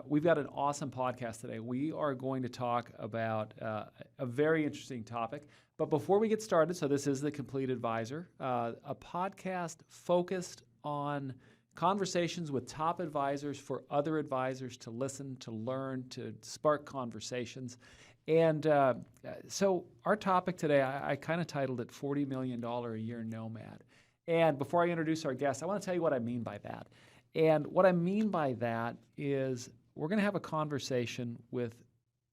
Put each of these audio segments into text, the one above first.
We've got an awesome podcast today. We are going to talk about a very interesting topic. But before we get started, so this is The Complete Advisor, a podcast focused on conversations with top advisors for other advisors to listen, to learn, to spark conversations. And so our topic today, I kind of titled it $40 million a year Nomad. And before I introduce our guest, I want to tell you what I mean by that. And what I mean by that is we're going to have a conversation with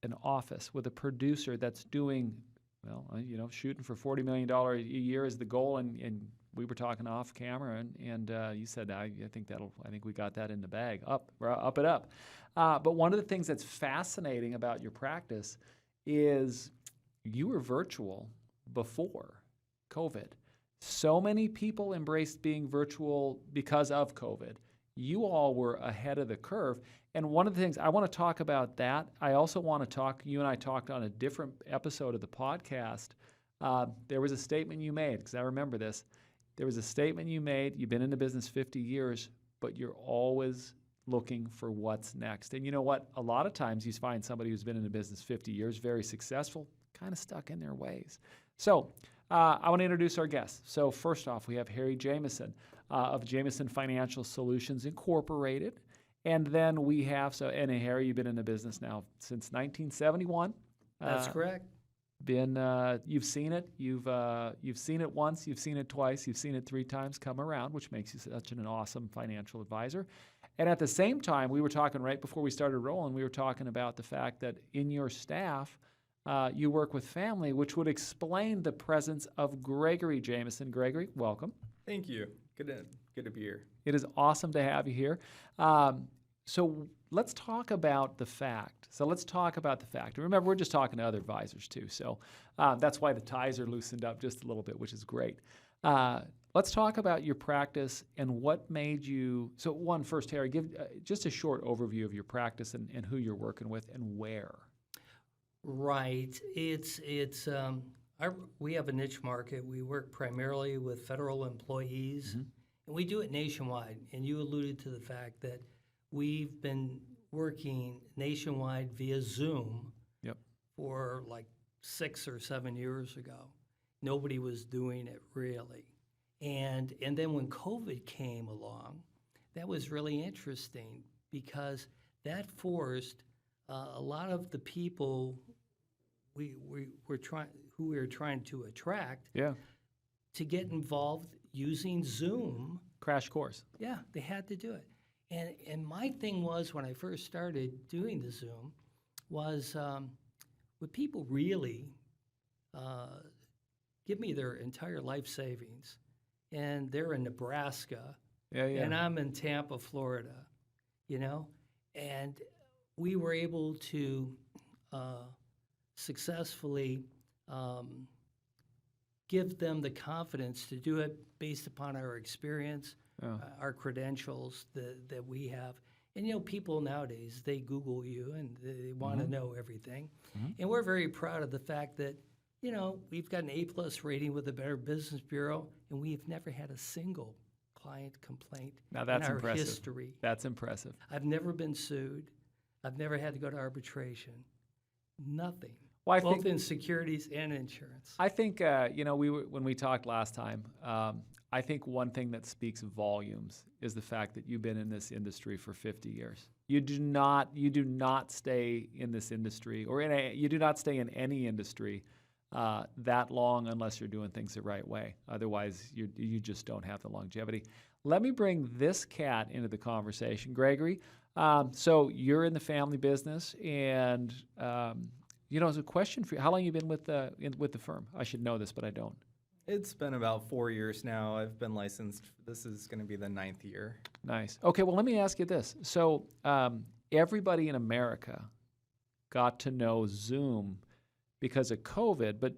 an office, with a producer that's doing, well, shooting for $40 million a year is the goal. And we were talking off camera, and you said, I think we got that in the bag. Up it up. But one of the things that's fascinating about your practice is you were virtual before COVID. So many people embraced being virtual because of COVID. You all were ahead of the curve. And one of the things I want to talk about that, I also want to talk, you and I talked on a different episode of the podcast. There was a statement you made, because I remember this. There was a statement you made, you've been in the business 50 years, but you're always looking for what's next. And you know what? A lot of times you find somebody who's been in the business 50 years, very successful, kind of stuck in their ways. So I want to introduce our guests. So first off, we have Harry Jameson of Jameson Financial Solutions Incorporated. And then we have, Harry, you've been in the business now since 1971. That's correct. You've seen it. You've seen it once. You've seen it twice. You've seen it 3 times come around, which makes you such an awesome financial advisor. And at the same time, we were talking right before we started rolling. We were talking about the fact that in your staff, you work with family, which would explain the presence of Gregory Jameson. Gregory, welcome. Thank you. Good to be here. It is awesome to have you here. So let's talk about the fact. And remember, we're just talking to other advisors too. So that's why the ties are loosened up just a little bit, which is great. Let's talk about your practice and what made you. So first, Harry, give just a short overview of your practice and who you're working with and where. Right. We have a niche market. We work primarily with federal employees, and we do it nationwide. And you alluded to the fact that we've been working nationwide via Zoom for like 6 or 7 years ago. Nobody was doing it really. And then when COVID came along, that was really interesting because that forced a lot of the people we were trying to attract to get involved using Zoom. Crash course. Yeah, they had to do it. And my thing was, when I first started doing the Zoom, was would people really give me their entire life savings? And they're in Nebraska, and I'm in Tampa, Florida, and we were able to successfully give them the confidence to do it based upon our experience, our credentials that we have. And, people nowadays, they Google you and they want to know everything. And we're very proud of the fact that, we've got an A+ rating with the Better Business Bureau, and we've never had a single client complaint now that's in our impressive. history. That's impressive. I've never been sued. I've never had to go to arbitration. Nothing. Well, both in securities and insurance. I think, when we talked last time, I think one thing that speaks volumes is the fact that you've been in this industry for 50 years. You do not stay in this industry, or you do not stay in any industry that long unless you're doing things the right way. Otherwise, you just don't have the longevity. Let me bring this cat into the conversation, Gregory. So you're in the family business, and as a question for you, how long have you been with the firm? I should know this, but I don't. It's been about 4 years now. I've been licensed. This is going to be the 9th year. Nice. Okay, well, let me ask you this. So everybody in America got to know Zoom because of COVID, but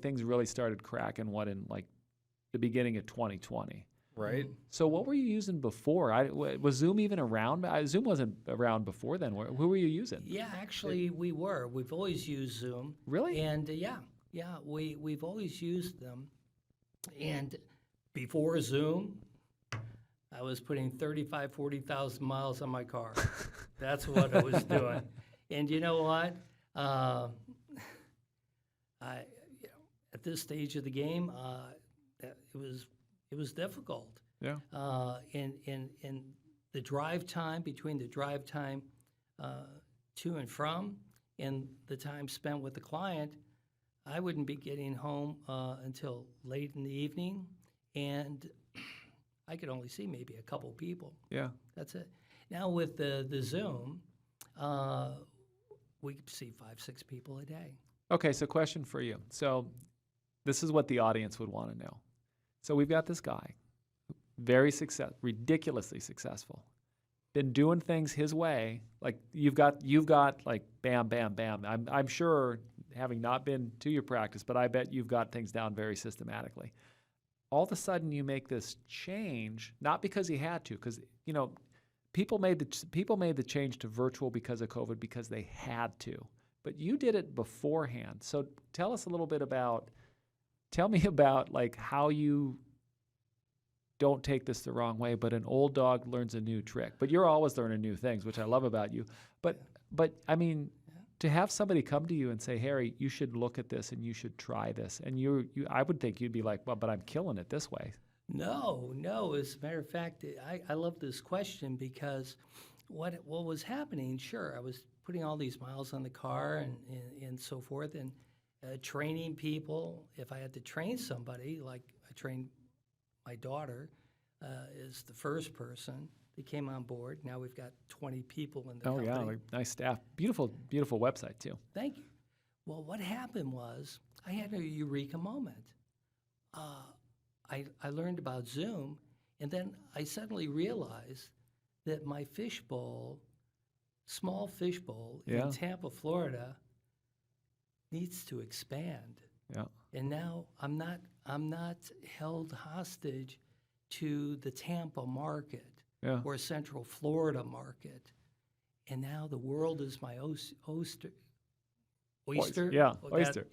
things really started cracking in like the beginning of 2020. Right. So what were you using before? Was Zoom even around? Zoom wasn't around before then. Who were you using? Yeah, actually, we were. We've always used Zoom. Really? And we've always used them. And before Zoom, I was putting 35, 40,000 miles on my car. That's what I was doing. And you know what? At this stage of the game, it was difficult. Yeah. And the drive time between the drive time to and from and the time spent with the client, I wouldn't be getting home until late in the evening, and I could only see maybe a couple people. Yeah. That's it. Now with the Zoom, we could see 5, 6 people a day. Okay, so question for you. So this is what the audience would want to know. So we've got this guy, ridiculously successful, been doing things his way. Like you've got like bam, bam, bam. I'm sure, having not been to your practice, but I bet you've got things down very systematically. All of a sudden you make this change, not because he had to, because people made the change to virtual because of COVID because they had to. But you did it beforehand. So tell me about like how you don't take this the wrong way, but an old dog learns a new trick. But you're always learning new things, which I love about you. But I mean, to have somebody come to you and say, Harry, you should look at this and you should try this. And I would think you'd be like, well, but I'm killing it this way. No. As a matter of fact, I love this question because what was happening, sure, I was putting all these miles on the car and so forth, and training people. If I had to train somebody, like I trained my daughter is the first person that came on board. Now we've got 20 people in the company. Oh, yeah, like nice staff. Beautiful, beautiful website, too. Thank you. Well, what happened was I had a eureka moment. I learned about Zoom, and then I suddenly realized that my small fishbowl in Tampa, Florida, needs to expand. Yeah. And now I'm not held hostage to the Tampa market or Central Florida market. And now the world is my oyster. Yeah, Oh, oyster.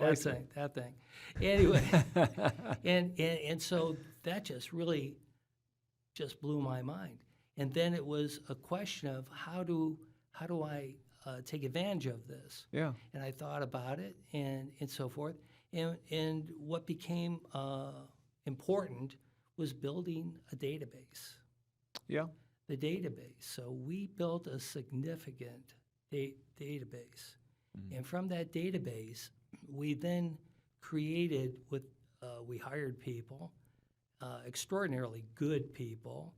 That thing. Anyway, and so that just really just blew my mind. And then it was a question of how do I take advantage of this? Yeah. And I thought about it and so forth. And what became important was building a database. Yeah. The database. So we built a significant database. Mm-hmm. And from that database, we then created we hired people, extraordinarily good people,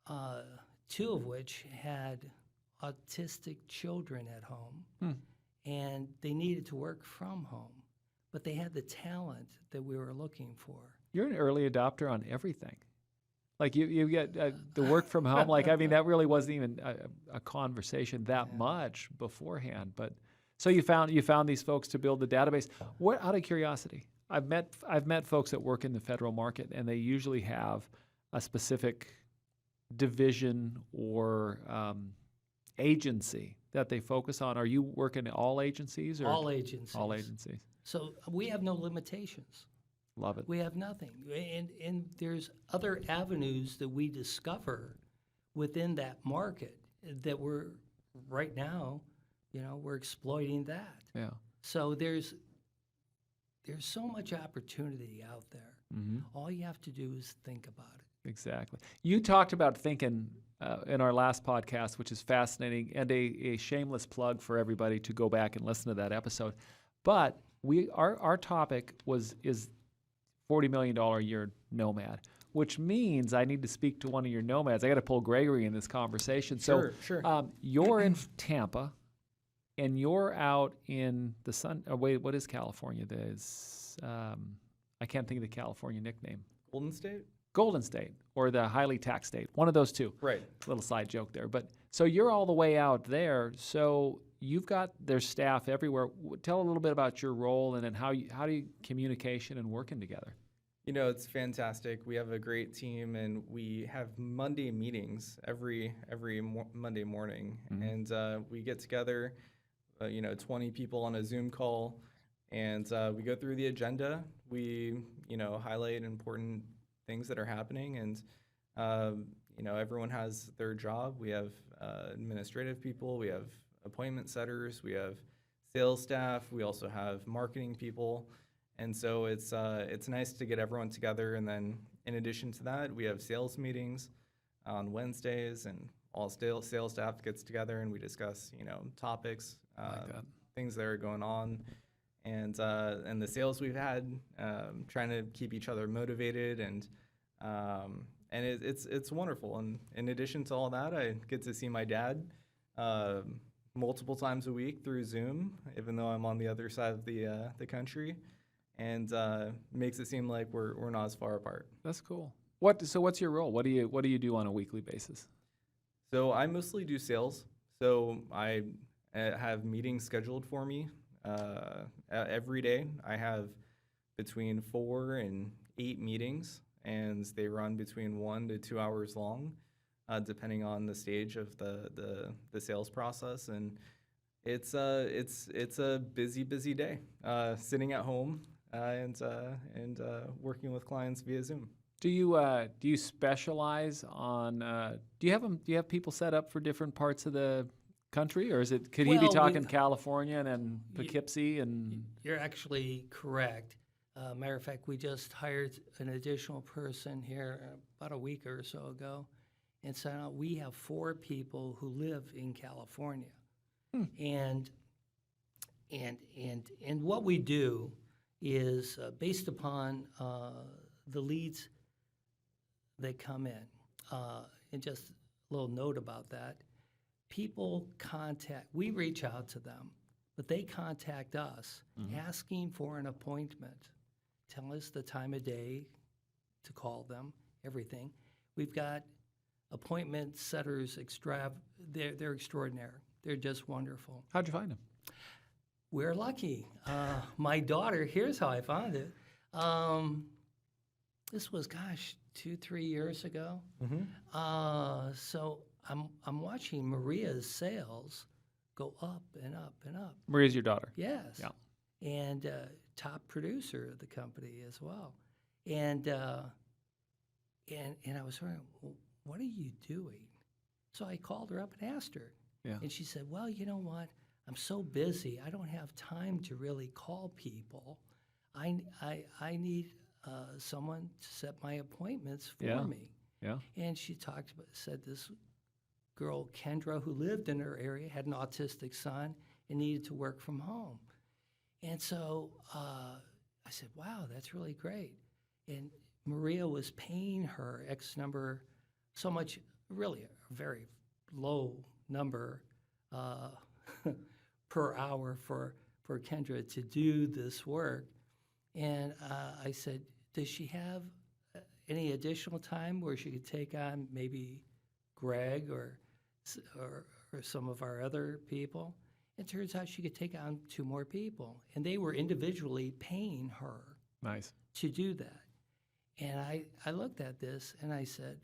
2 of which had autistic children at home, and they needed to work from home, but they had the talent that we were looking for. You're an early adopter on everything. Like you get the work from home. Like, I mean, that really wasn't even a conversation that much beforehand. But so you found these folks to build the database. What, out of curiosity, I've met folks that work in the federal market, and they usually have a specific division or agency that they focus on. Are you working at all agencies? Or all agencies. All agencies. So we have no limitations. Love it. We have nothing. And there's other avenues that we discover within that market that we're right now, we're exploiting that. Yeah. So there's so much opportunity out there. Mm-hmm. All you have to do is think about it. Exactly. You talked about thinking in our last podcast, which is fascinating, and a shameless plug for everybody to go back and listen to that episode. But our topic is $40 million a year Nomad, which means I need to speak to one of your nomads. I got to pull Gregory in this conversation. Sure. You're in Tampa, and you're out in the sun. Oh, wait, what is California? I can't think of the California nickname. Golden State, or the highly taxed state. One of those two. Right. Little side joke there. But so you're all the way out there. So you've got their staff everywhere. Tell a little bit about your role, and then how do you communication and working together? It's fantastic. We have a great team, and we have Monday meetings every Monday morning, mm-hmm. and we get together, 20 people on a Zoom call, and we go through the agenda. We highlight important things that are happening, and Everyone has their job. We have administrative people, we have appointment setters, we have sales staff, we also have marketing people. And so it's nice to get everyone together. And then in addition to that, we have sales meetings on Wednesdays, and all sales staff gets together and we discuss, topics, things that are going on, and the sales we've had, trying to keep each other motivated, and it's wonderful. And in addition to all that, I get to see my dad multiple times a week through Zoom, even though I'm on the other side of the country, and makes it seem like we're not as far apart. That's cool. So what's your role? What do you do on a weekly basis? So I mostly do sales. So I have meetings scheduled for me every day. I have between 4 and 8 meetings, and they run between 1 to 2 hours long, depending on the stage of the sales process. And it's a busy day, sitting at home and working with clients via Zoom. Do you specialize on? Do you have people set up for different parts of the country, or could he be talking California and then Poughkeepsie? And you're actually correct. Matter of fact, we just hired an additional person here about a week or so ago, and so now we have 4 people who live in California, and what we do is based upon the leads that come in. And just a little note about that. We reach out to them, but they contact us asking for an appointment, tell us the time of day to call them, everything. We've got appointment setters, they're extraordinary. They're just wonderful. How'd you find them? We're lucky. My daughter, here's how I found it. This was, 2-3 years ago. So I'm watching Maria's sales go up and up and up. Maria's your daughter? Yes. Yeah. And top producer of the company as well. And I was wondering, well, what are you doing? So I called her up and asked her. Yeah. And she said, well, you know what? I'm so busy. I don't have time to really call people. I need someone to set my appointments for me. Yeah. And she said this girl, Kendra, who lived in her area, had an autistic son and needed to work from home. And so I said, wow, that's really great. And Maria was paying her X number, so much, really a very low number per hour for Kendra to do this work. And I said, does she have any additional time where she could take on maybe Greg or some of our other people? It turns out she could take on 2 more people, and they were individually paying her Nice. to do that. And I looked at this and I said,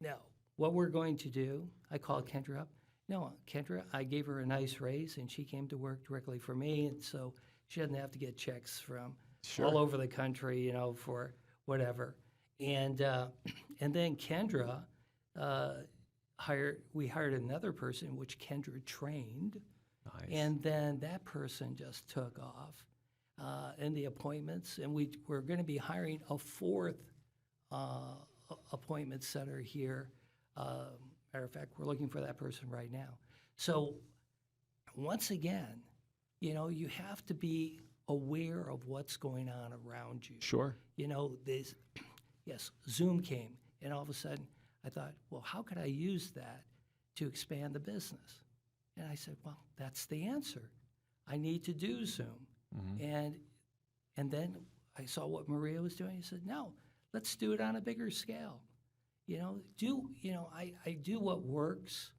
no, what we're going to do, I called Kendra up. No, Kendra, I gave her a nice raise, and she came to work directly for me, and so she doesn't have to get checks from all over the country, for whatever. And then Kendra we hired another person, which Kendra trained. Nice. And then that person just took off in the appointments, and we're going to be hiring a 4th appointment setter here. Matter of fact, we're looking for that person right now. So once again, you have to be aware of what's going on around you. Sure. Zoom came, and all of a sudden I thought, well, how could I use that to expand the business? And I said, well, that's the answer. I need to do Zoom. And then I saw what Maria was doing. I said, no, let's do it on a bigger scale. I do what works,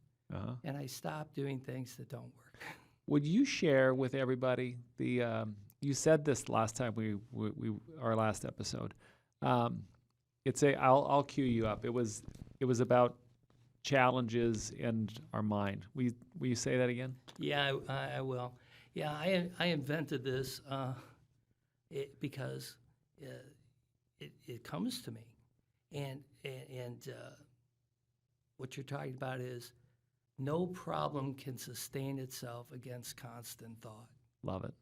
and I stop doing things that don't work. Would you share with everybody you said this last time our last episode. I'll cue you up. It was about challenges in our mind. Will you say that again? Yeah, I will. Yeah, I invented this because it comes to me. And what you're talking about is no problem can sustain itself against constant thought. Love it.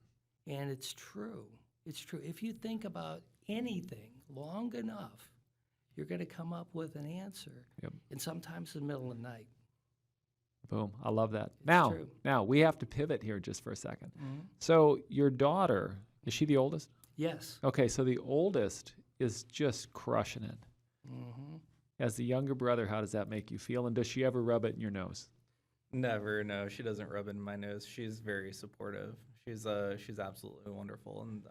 And it's true. It's true. If you think about anything long enough, you're going to come up with an answer. Yep. And sometimes in the middle of the night. Boom. I love that. It's true. Now we have to pivot here just for a second. Mm-hmm. So your daughter, is she the oldest? Yes. Okay, so the oldest is just crushing it. Mm-hmm. As the younger brother, how does that make you feel? And does she ever rub it in your nose? Never, no. She doesn't rub it in my nose. She's very supportive. She's absolutely wonderful, and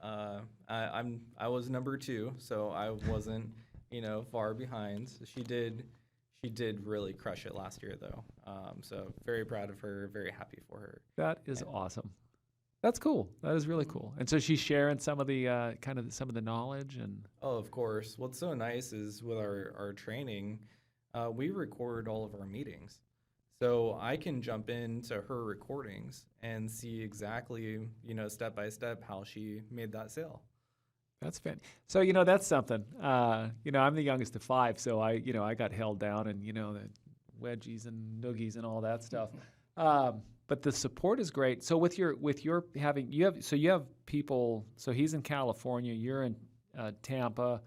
I was number 2, so I wasn't far behind. So she did really crush it last year though. So very proud of her. Very happy for her. That is awesome. That's cool. That is really cool. And so she's sharing some of the some of the knowledge and. Oh, of course. What's so nice is with our training, we record all of our meetings. So I can jump into her recordings and see exactly, step by step how she made that sale. That's fantastic. So, that's something. I'm the youngest of 5, so I got held down and, the wedgies and noogies and all that stuff. But the support is great. So with your having, you have people, so he's in California, you're in Tampa.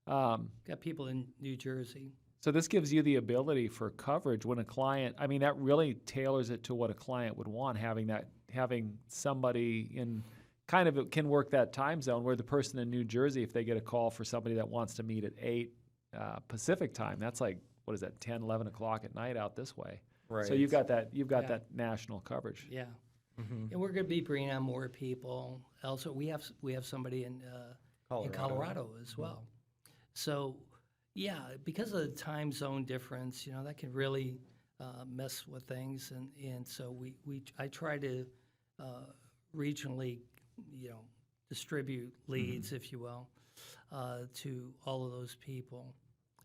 Got people in New Jersey. So this gives you the ability for coverage when a client, that really tailors it to what a client would want, having somebody in kind of, it can work that time zone where the person in New Jersey, if they get a call for somebody that wants to meet at 8 Pacific time, that's like, what is that, 10, 11 o'clock at night out this way. Right. So you've got that national coverage. Yeah. Mm-hmm. And we're going to be bringing on more people. Also, we have somebody in Colorado as well. So, yeah, because of the time zone difference, that can really mess with things. And so I try to regionally, distribute leads, if you will, to all of those people.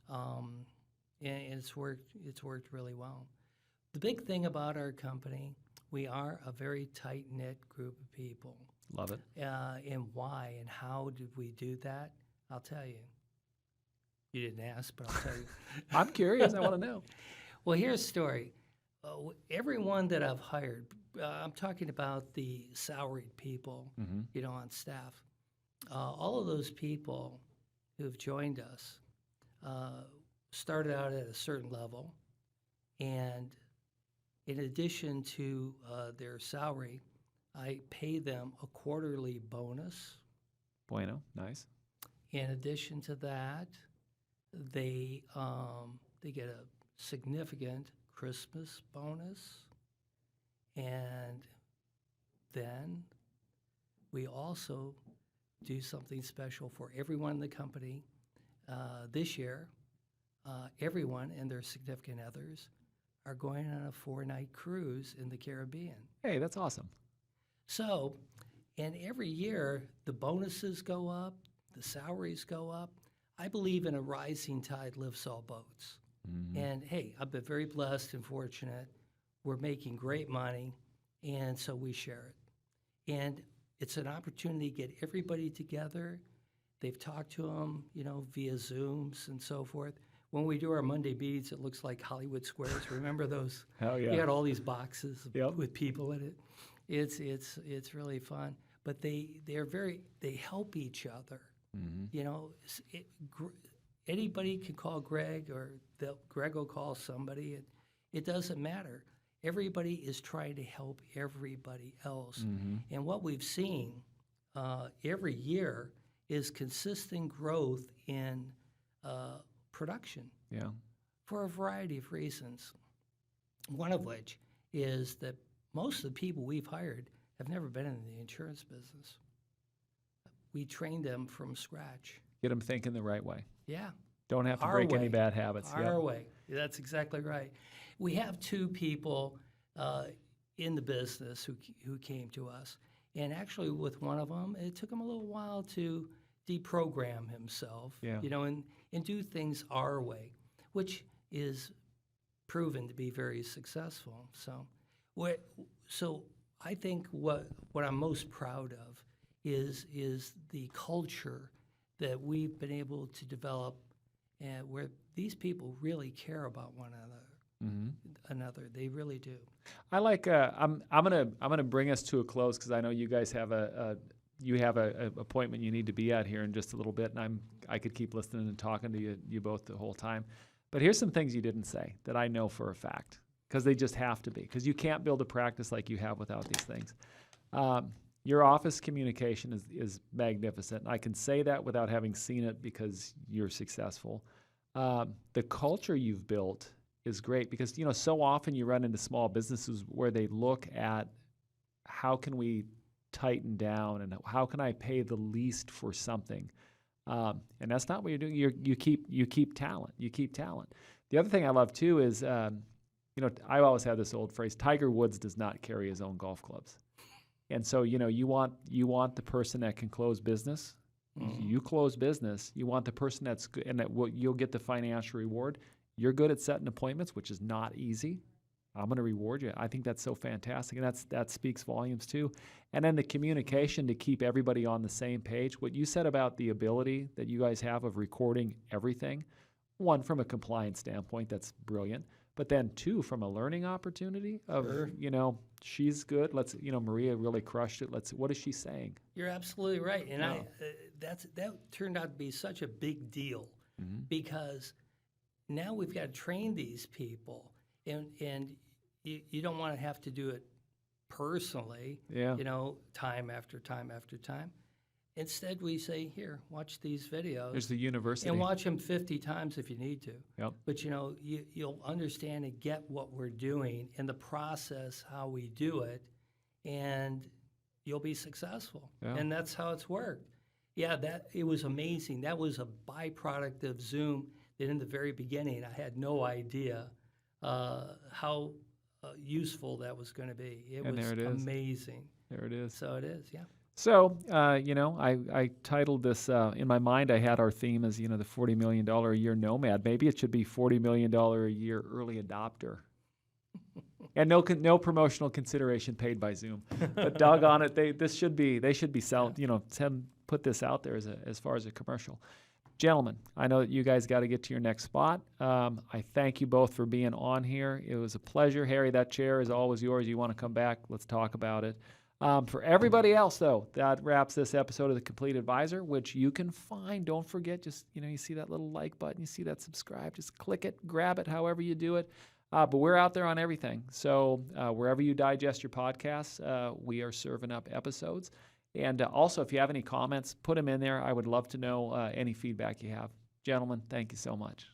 And it's worked really well. The big thing about our company, we are a very tight-knit group of people. Love it. And why and how did we do that? I'll tell you. You didn't ask, but I'll tell you. I'm curious. I want to know. Well, here's a story. Everyone that I've hired, I'm talking about the salaried people, on staff. All of those people who've joined us started out at a certain level, and in addition to their salary, I pay them a quarterly bonus. Bueno, nice. In addition to that, they get a significant Christmas bonus, and then we also do something special for everyone in the company. This year, everyone and their significant others are going on a 4-night cruise in the Caribbean. Hey, that's awesome. So, and every year, the bonuses go up, the salaries go up. I believe in a rising tide lifts all boats. And hey, I've been very blessed and fortunate. We're making great money, and so we share it. And it's an opportunity to get everybody together. They've talked to them, via Zooms and so forth. When we do our Monday meetings, it looks like Hollywood Squares. Remember those? Hell yeah. You got all these boxes Yep. with people in it. It's really fun. But they help each other. Anybody can call Greg, or Greg will call somebody. It doesn't matter. Everybody is trying to help everybody else. And what we've seen every year is consistent growth in production. Yeah. For a variety of reasons. One of which is that most of the people we've hired have never been in the insurance business. We trained them from scratch. Get them thinking the right way. Yeah. Don't have to Our break any way. bad habits. Our way. That's exactly right. We have 2 people in the business who came to us. And actually with one of them, it took him a little while to deprogram himself, and do things our way, which is proven to be very successful. So I think what I'm most proud of is the culture that we've been able to develop and where these people really care about one another. They really do. I like. I'm gonna bring us to a close because I know you guys have a appointment you need to be at here in just a little bit, and I could keep listening and talking to you both the whole time. But here's some things you didn't say that I know for a fact, because they just have to be, because you can't build a practice like you have without these things. Your office communication is magnificent. I can say that without having seen it because you're successful. The culture you've built is great because, so often you run into small businesses where they look at how can we tighten down and how can I pay the least for something. And that's not what you're doing. You keep talent. You keep talent. The other thing I love too is, I always have this old phrase: Tiger Woods does not carry his own golf clubs. And so, you want the person that can close business. Mm-hmm. You close business. You want the person that's good and that you'll get the financial reward. You're good at setting appointments, which is not easy. I'm going to reward you. I think that's so fantastic, and that speaks volumes too. And then the communication to keep everybody on the same page. What you said about the ability that you guys have of recording everything, one, from a compliance standpoint, that's brilliant. But then two, from a learning opportunity of, Sure. She's good. Maria really crushed it. What is she saying? You're absolutely right. And that turned out to be such a big deal because now we've got to train these people. And you don't want to have to do it personally, time after time after time. Instead, we say, here, watch these videos. There's the university. And watch them 50 times if you need to. Yep. But, you'll understand and get what we're doing and the process, how we do it, and you'll be successful. Yeah. And that's how it's worked. Yeah, it was amazing. That was a byproduct of Zoom that in the very beginning I had no idea how useful that was going to be. It was amazing. There it is. So it is, yeah. So, I titled this, in my mind, I had our theme as, the $40 million a year Nomad. Maybe it should be $40 million a year early adopter. And no promotional consideration paid by Zoom. But doggone it, they should be selling, put this out there as far as a commercial. Gentlemen, I know that you guys got to get to your next spot. I thank you both for being on here. It was a pleasure. Harry, that chair is always yours. You want to come back, let's talk about it. For everybody else, though, that wraps this episode of The Complete Advisor, which you can find. Don't forget, just, you see that little like button, you see that subscribe, just click it, grab it, however you do it. But we're out there on everything. So wherever you digest your podcasts, we are serving up episodes. And also, if you have any comments, put them in there. I would love to know any feedback you have. Gentlemen, thank you so much.